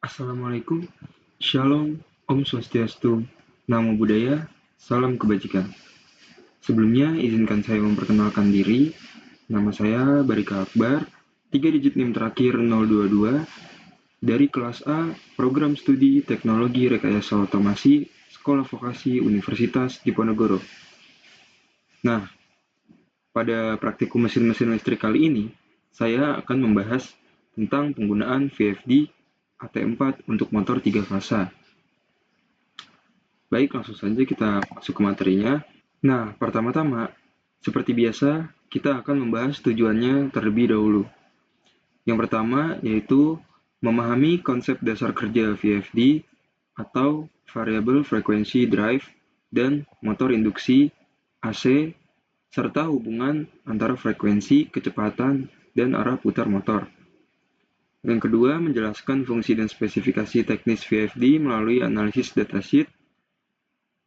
Assalamualaikum, Shalom, Om Swastiastu, Namo Buddhaya, Salam Kebajikan. Sebelumnya, izinkan saya memperkenalkan diri. Nama saya Barika Akbar, 3 digit NIM terakhir 022, dari kelas A, Program Studi Teknologi Rekayasa Otomasi, Sekolah Vokasi Universitas Diponegoro. Nah, pada praktikum mesin-mesin listrik kali ini, saya akan membahas tentang penggunaan VFD AT4 untuk motor 3 fasa. Baik, langsung saja kita masuk ke materinya. Nah, pertama-tama, seperti biasa, kita akan membahas tujuannya terlebih dahulu. Yang pertama yaitu memahami konsep dasar kerja VFD atau Variable Frequency Drive dan motor induksi AC, serta hubungan antara frekuensi, kecepatan, dan arah putar motor. Yang kedua, menjelaskan fungsi dan spesifikasi teknis VFD melalui analisis datasheet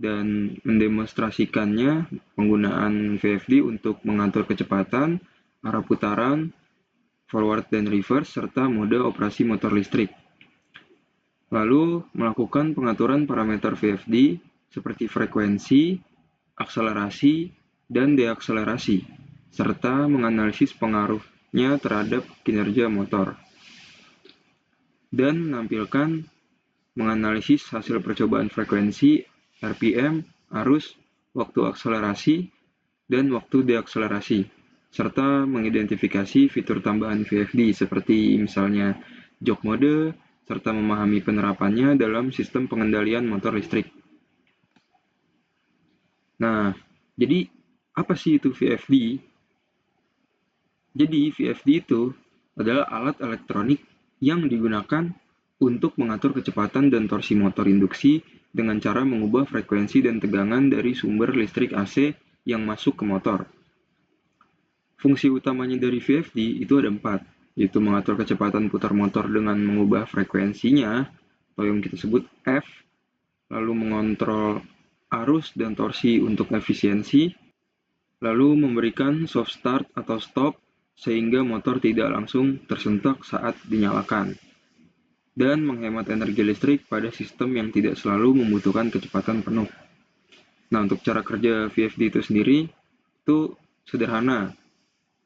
dan mendemonstrasikannya penggunaan VFD untuk mengatur kecepatan, arah putaran, forward dan reverse, serta mode operasi motor listrik. Lalu, melakukan pengaturan parameter VFD seperti frekuensi, akselerasi, dan deakselerasi, serta menganalisis pengaruhnya terhadap kinerja motor. Dan menampilkan menganalisis hasil percobaan frekuensi, RPM, arus, waktu akselerasi, dan waktu deakselerasi, serta mengidentifikasi fitur tambahan VFD seperti misalnya jog mode, serta memahami penerapannya dalam sistem pengendalian motor listrik. Nah, jadi apa sih itu VFD? Jadi VFD itu adalah alat elektronik yang digunakan untuk mengatur kecepatan dan torsi motor induksi dengan cara mengubah frekuensi dan tegangan dari sumber listrik AC yang masuk ke motor. Fungsi utamanya dari VFD itu ada 4, yaitu mengatur kecepatan putar motor dengan mengubah frekuensinya, atau yang kita sebut F, lalu mengontrol arus dan torsi untuk efisiensi, lalu memberikan soft start atau stop sehingga motor tidak langsung tersentak saat dinyalakan, dan menghemat energi listrik pada sistem yang tidak selalu membutuhkan kecepatan penuh. Nah, untuk cara kerja VFD itu sendiri, itu sederhana.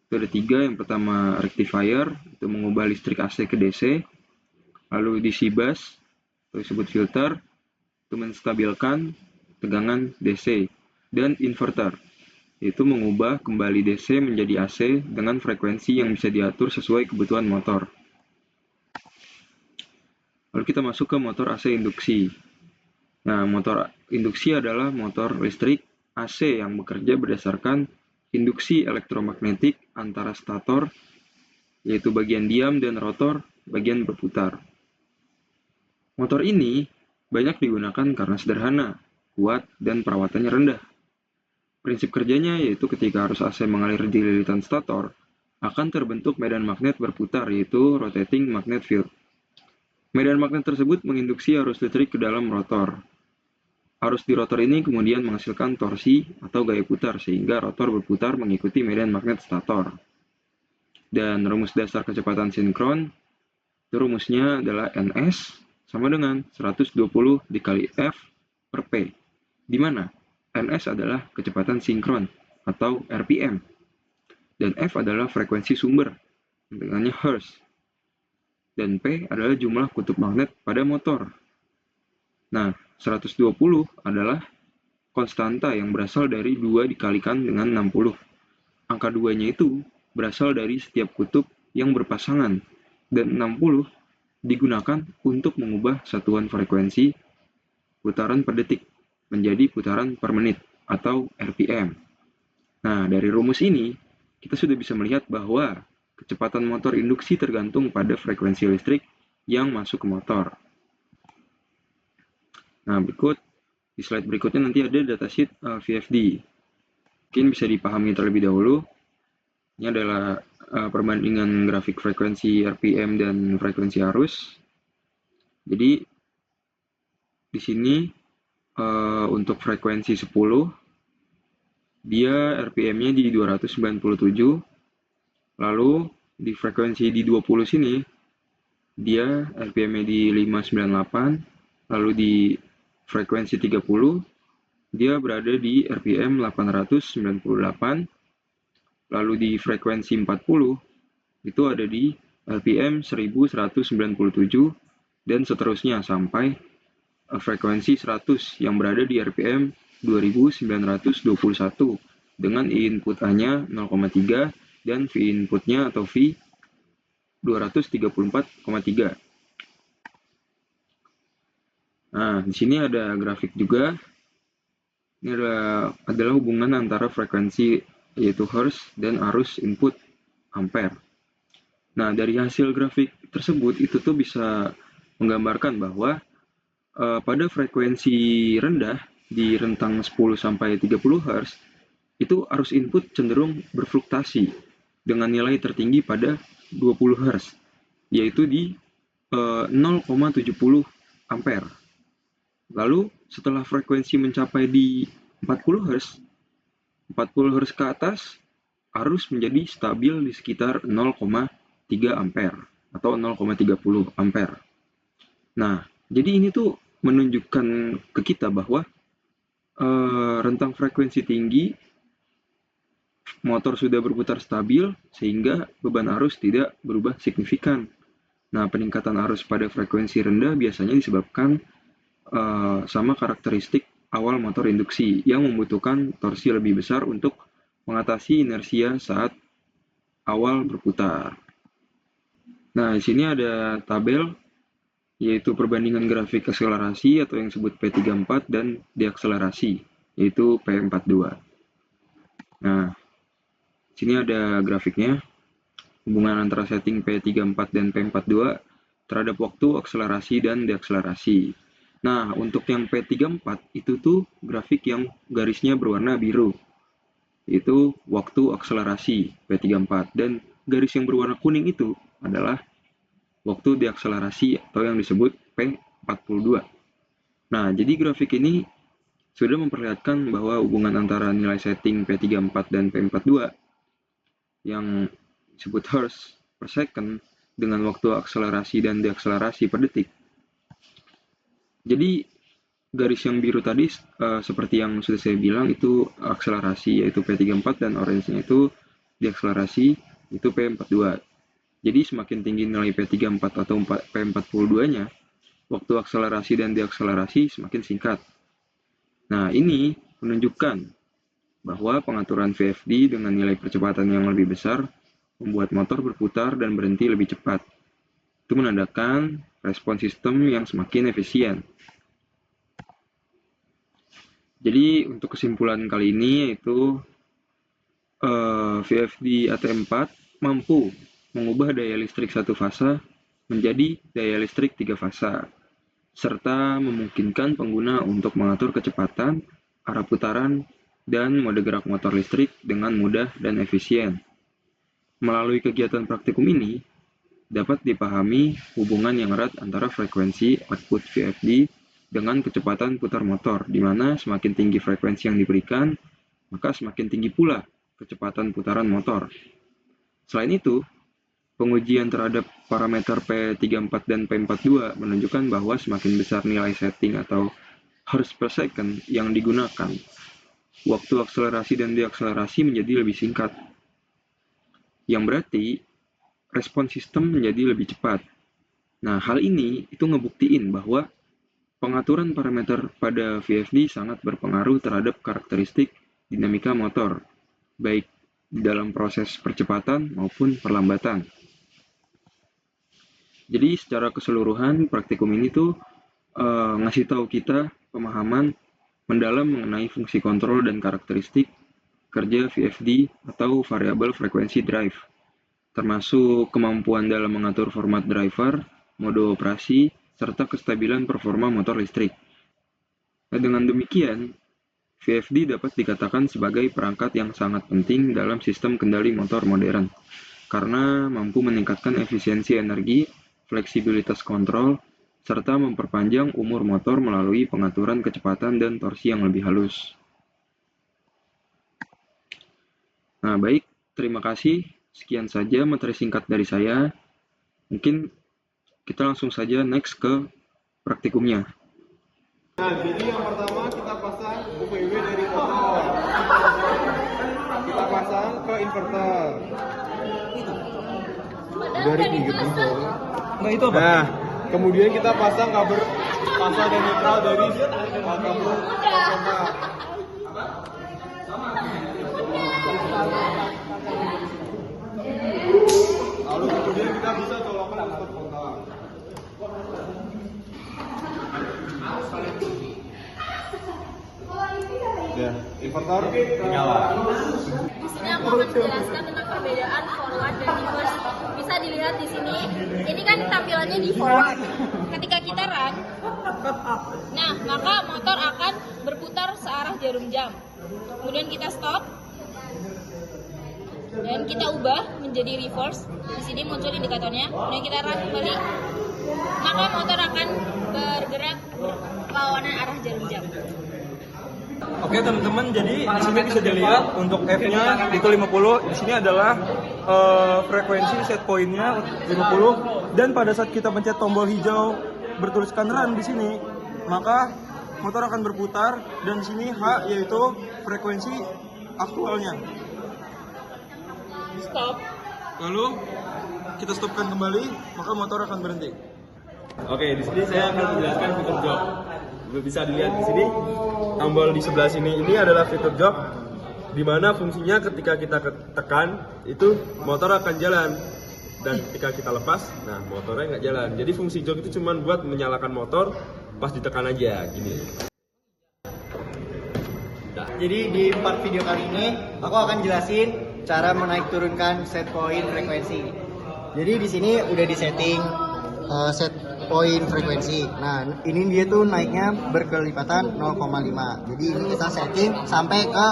Itu ada 3, yang pertama rectifier, itu mengubah listrik AC ke DC, lalu DC bus, itu disebut filter, itu menstabilkan tegangan DC, dan inverter, yaitu mengubah kembali DC menjadi AC dengan frekuensi yang bisa diatur sesuai kebutuhan motor. Lalu kita masuk ke motor AC induksi. Nah, motor induksi adalah motor listrik AC yang bekerja berdasarkan induksi elektromagnetik antara stator, yaitu bagian diam, dan rotor, bagian berputar. Motor ini banyak digunakan karena sederhana, kuat, dan perawatannya rendah. Prinsip kerjanya yaitu ketika arus AC mengalir di lilitan stator, akan terbentuk medan magnet berputar, yaitu rotating magnet field. Medan magnet tersebut menginduksi arus listrik ke dalam rotor. Arus di rotor ini kemudian menghasilkan torsi atau gaya putar, sehingga rotor berputar mengikuti medan magnet stator. Dan rumus dasar kecepatan sinkron, itu rumusnya adalah Ns sama dengan 120 dikali F per P, di mana Ns adalah kecepatan sinkron atau RPM, dan F adalah frekuensi sumber, dengannya Hertz, dan P adalah jumlah kutub magnet pada motor. Nah, 120 adalah konstanta yang berasal dari 2 dikalikan dengan 60. Angka 2-nya itu berasal dari setiap kutub yang berpasangan, dan 60 digunakan untuk mengubah satuan frekuensi putaran per detik menjadi putaran per menit atau RPM. Nah, dari rumus ini, kita sudah bisa melihat bahwa kecepatan motor induksi tergantung pada frekuensi listrik yang masuk ke motor. Nah, di slide berikutnya nanti ada datasheet VFD. Mungkin bisa dipahami terlebih dahulu. Ini adalah perbandingan grafik frekuensi RPM dan frekuensi arus. Jadi, di sini untuk frekuensi 10, dia RPM-nya di 297. Lalu, di frekuensi di 20 sini, dia RPM-nya di 598, lalu di frekuensi 30 dia berada di RPM 898, lalu di frekuensi 40 itu ada di RPM 1197, dan seterusnya sampai frekuensi 100 yang berada di RPM 2921 dengan input A-nya 0,3 dan V inputnya atau V 234,3. Nah, di sini ada grafik juga. Ini adalah hubungan antara frekuensi yaitu Hertz dan arus input ampere. Nah, dari hasil grafik tersebut itu tuh bisa menggambarkan bahwa pada frekuensi rendah di rentang 10 sampai 30 Hz itu arus input cenderung berfluktuasi dengan nilai tertinggi pada 20 Hz, yaitu di 0,70 ampere. Lalu setelah frekuensi mencapai di 40 Hz, 40 Hz ke atas, arus menjadi stabil di sekitar 0,3 ampere atau 0,30 ampere. Nah, jadi ini tuh menunjukkan ke kita bahwa rentang frekuensi tinggi motor sudah berputar stabil sehingga beban arus tidak berubah signifikan. Nah, peningkatan arus pada frekuensi rendah biasanya disebabkan sama karakteristik awal motor induksi yang membutuhkan torsi lebih besar untuk mengatasi inersia saat awal berputar. Nah, di sini ada tabel yaitu perbandingan grafik akselerasi atau yang disebut P34 dan deakselerasi yaitu P42. Nah, di sini ada grafiknya hubungan antara setting P34 dan P42 terhadap waktu akselerasi dan deakselerasi. Nah, untuk yang P34 itu tuh grafik yang garisnya berwarna biru. Itu waktu akselerasi P34 dan garis yang berwarna kuning itu adalah waktu deakselerasi atau yang disebut P42. Nah, jadi grafik ini sudah memperlihatkan bahwa hubungan antara nilai setting P34 dan P42 yang disebut Hertz per second dengan waktu akselerasi dan deakselerasi per detik. Jadi garis yang biru tadi seperti yang sudah saya bilang itu akselerasi yaitu P34 dan orange-nya itu deakselerasi itu P42. Jadi semakin tinggi nilai P34 atau P42-nya, waktu akselerasi dan deakselerasi semakin singkat. Nah, ini menunjukkan bahwa pengaturan VFD dengan nilai percepatan yang lebih besar membuat motor berputar dan berhenti lebih cepat. Itu menandakan respon sistem yang semakin efisien. Jadi untuk kesimpulan kali ini yaitu VFD AT4 mampu mengubah daya listrik satu fasa menjadi daya listrik tiga fasa, serta memungkinkan pengguna untuk mengatur kecepatan, arah putaran, dan mode gerak motor listrik dengan mudah dan efisien. Melalui kegiatan praktikum ini, dapat dipahami hubungan yang erat antara frekuensi output VFD dengan kecepatan putar motor, di mana semakin tinggi frekuensi yang diberikan, maka semakin tinggi pula kecepatan putaran motor. Selain itu, pengujian terhadap parameter P34 dan P42 menunjukkan bahwa semakin besar nilai setting atau Hertz per second yang digunakan, waktu akselerasi dan deakselerasi menjadi lebih singkat. Yang berarti, respon sistem menjadi lebih cepat. Nah, hal ini itu ngebuktiin bahwa pengaturan parameter pada VFD sangat berpengaruh terhadap karakteristik dinamika motor, baik di dalam proses percepatan maupun perlambatan. Jadi secara keseluruhan praktikum ini tuh ngasih tahu kita pemahaman mendalam mengenai fungsi kontrol dan karakteristik kerja VFD atau variable frekuensi drive, termasuk kemampuan dalam mengatur format driver, mode operasi, serta kestabilan performa motor listrik. Nah, dengan demikian, VFD dapat dikatakan sebagai perangkat yang sangat penting dalam sistem kendali motor modern, karena mampu meningkatkan efisiensi energi, fleksibilitas kontrol, serta memperpanjang umur motor melalui pengaturan kecepatan dan torsi yang lebih halus. Nah, baik, terima kasih. Sekian saja materi singkat dari saya. Mungkin Kita langsung saja next ke praktikumnya. Nah, jadi yang pertama kita pasang UPW dari motor. Kita pasang ke inverter. Dari pinggir motor. Nah itu apa? Nah, kemudian kita pasang kabel pasa dan netral dari kabel transformer. Lalu kemudian kita bisa colokkan stop kontak. Ya, inverter nyala. Di sini aku akan menjelaskan tentang perbedaan forward dan reverse. Bisa dilihat di sini. Ini kan tampilannya di forward. Ketika kita run, nah maka motor akan berputar searah jarum jam. Kemudian kita stop dan kita ubah menjadi reverse. Di sini muncul indikatornya. Kemudian kita run kembali, maka motor akan bergerak lawanan arah jarum jam. Oke teman-teman, jadi di sini bisa dilihat untuk F-nya itu 50. Di sini adalah frekuensi set point-nya 50, dan pada saat kita pencet tombol hijau bertuliskan run di sini, maka motor akan berputar, dan di sini H yaitu frekuensi aktualnya. Stop. Lalu kita stopkan kembali, maka motor akan berhenti. Oke, di sini saya akan menjelaskan fitur jog. Bisa dilihat di sini, tombol di sebelah sini ini adalah fitur jog, di mana fungsinya ketika kita tekan itu motor akan jalan, dan ketika kita lepas, nah motornya nggak jalan. Jadi fungsi jog itu cuma buat menyalakan motor pas ditekan aja, gini. Jadi di part video kali ini aku akan jelasin cara menaik turunkan set point frekuensi. Jadi di sini udah disetting set point frekuensi. Nah, ini dia tuh naiknya berkelipatan 0,5. Jadi ini kita setting sampai ke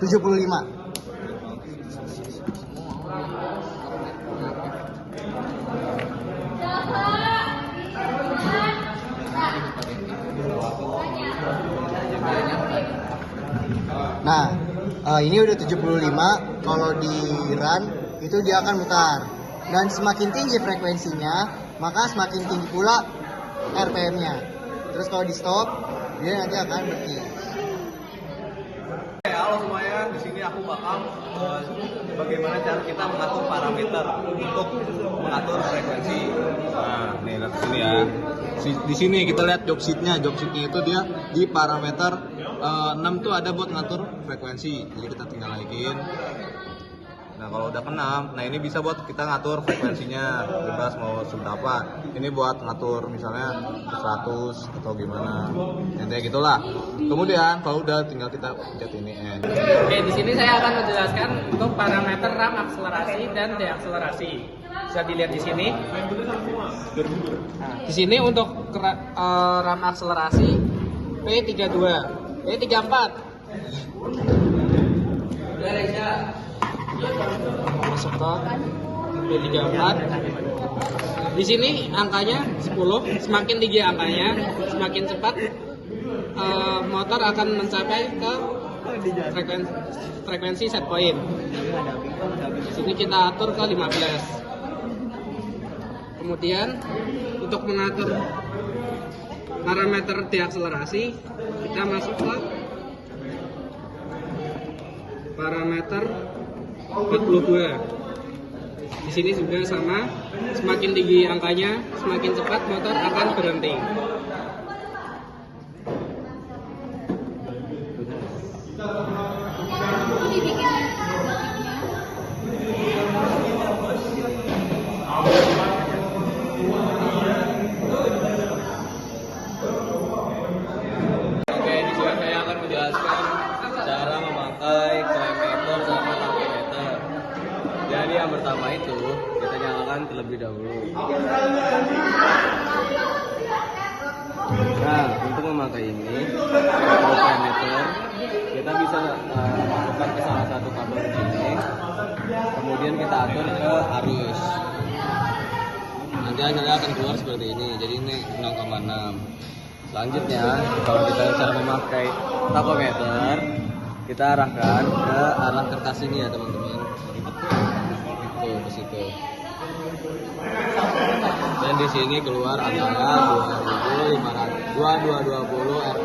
75. Nah, ini udah 75. Kalau di run itu dia akan mutar. Dan semakin tinggi frekuensinya, maka semakin tinggi pula RPM-nya. Terus kalau di stop, dia nanti akan berhenti. Halo semuanya, di sini aku bakal bagaimana cara kita mengatur parameter untuk mengatur frekuensi. Nah, nih lihat sini ya. Di sini kita lihat job sheet-nya. Job sheet-nya itu dia di parameter 6 tuh ada buat ngatur frekuensi. Jadi kita tinggal naikin. Nah, kalau udah ke 6, nah ini bisa buat kita ngatur frekuensinya, bebas mau seberapa. Ini buat ngatur misalnya 100 atau gimana. Intinya gitulah. Kemudian kalau udah tinggal kita pencet ini N. Oke, di sini saya akan menjelaskan untuk parameter ram akselerasi dan deakselerasi. Bisa dilihat di sini. Nah, di sini untuk ram akselerasi P32, P34. Masuk ke P34. Di sini angkanya 10. Semakin tinggi angkanya, semakin cepat motor akan mencapai ke frekuensi set point. Di sini kita atur ke 15. Kemudian untuk mengatur parameter deakselerasi, kita masuk ke parameter 42. Di sini juga sama, semakin tinggi angkanya, semakin cepat motor akan berhenti. Oke, di sini saya akan menjelaskan cara memakai klimator sama tachymeter. Jadi yang pertama itu kita nyalakan terlebih dahulu. Nah, untuk memakai ini klimator kita bisa masukkan ke salah satu kabel ini, kemudian kita atur ke arus. Nanti hasilnya akan keluar seperti ini. Jadi ini 0,6. Selanjutnya, kalau kita cara memakai tachometer, kita arahkan ke arah kertas ini ya teman-teman. Itu ke situ. Dan di sini keluar antara 2220